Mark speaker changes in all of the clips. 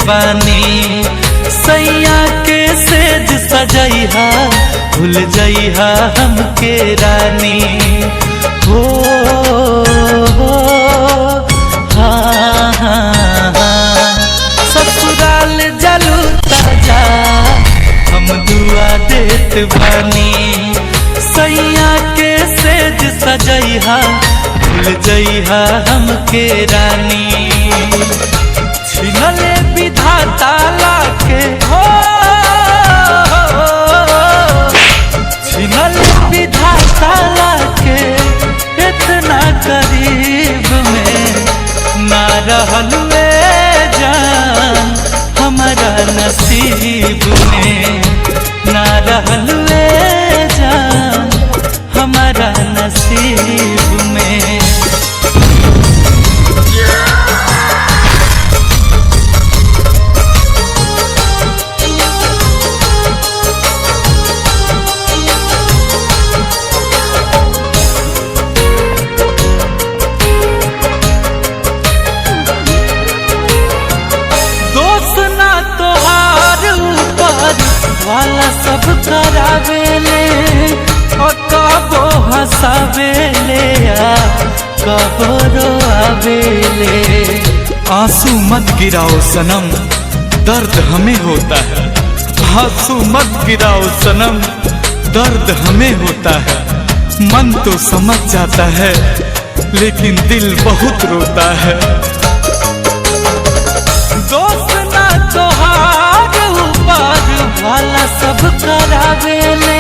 Speaker 1: बानी। सैया के सेज सजैहा भूल जइहा हमके रानी। हो हाँ हाँ हाँ ससुराल जलू ताजा हम दुआ देत बानी। सैया के सेज सजैहा भूल जइहा हमके रानी। छिनले विधाता लाके हो छिनले विधाता लाके इतना करीब में ना रहल वे जान हमारा नसीब में। ना रहल वे जान हमारा नसीब में। वाला सब करावेले और कबो हंसावेले या कबो रोआवेले।
Speaker 2: आंसू मत गिराओ सनम दर्द हमें होता है। आंसू मत गिराओ सनम दर्द हमें होता है। मन तो समझ जाता है लेकिन दिल बहुत रोता है।
Speaker 1: दोस्त ना तोहार ऊपर वाला सब करावेले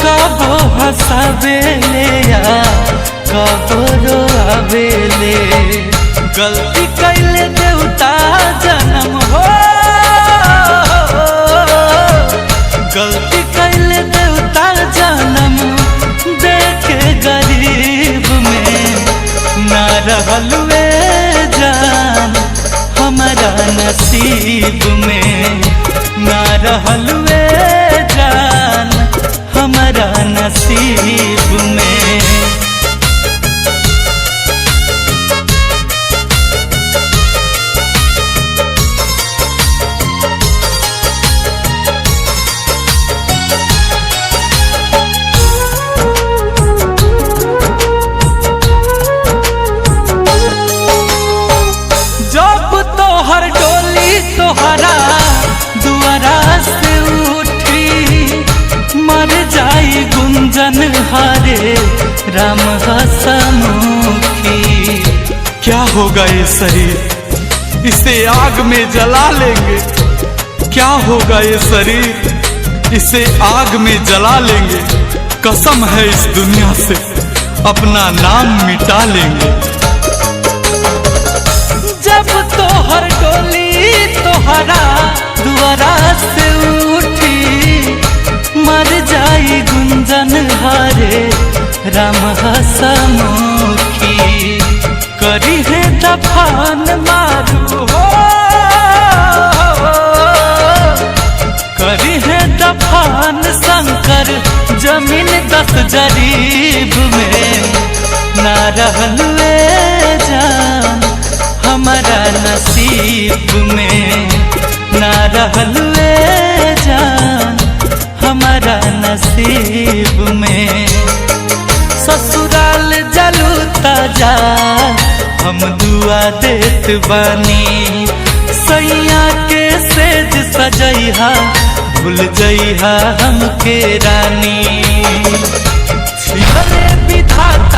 Speaker 1: कबो हंसावेले या कबो रोआवेले। गलती कैले देवता जन्म हो गलती कैले देवता जन्म देखे गरीब में। ना रहल वे जान हमारा नसीब में। ना रहल वे जान हमारा नसीब में। जब तोहर डोली तोहरा दुआरा से उठी मर जाई गुंजन हारे राम हसमुखी।
Speaker 2: क्या होगा ये शरीर इसे आग में जला लेंगे। क्या होगा ये शरीर इसे आग में जला लेंगे। कसम है इस दुनिया से अपना नाम मिटा लेंगे।
Speaker 1: जब तोहर डोली तोहरा दुआरा से उठी मर जाई गुंजन हारे राम हसमुखी। करी है दफान मारू हो करी है दफान शंकर जमीन 10 जरीब में। ना रहल वे जान हमारा नसीब में। ना रहल वे जान हमारा नसीब में। ससुराल जलू ताजा हम दुआ देत बानी। सैया के सेज सजैहा भूल जइहा हमके रानी। छिनले विधाता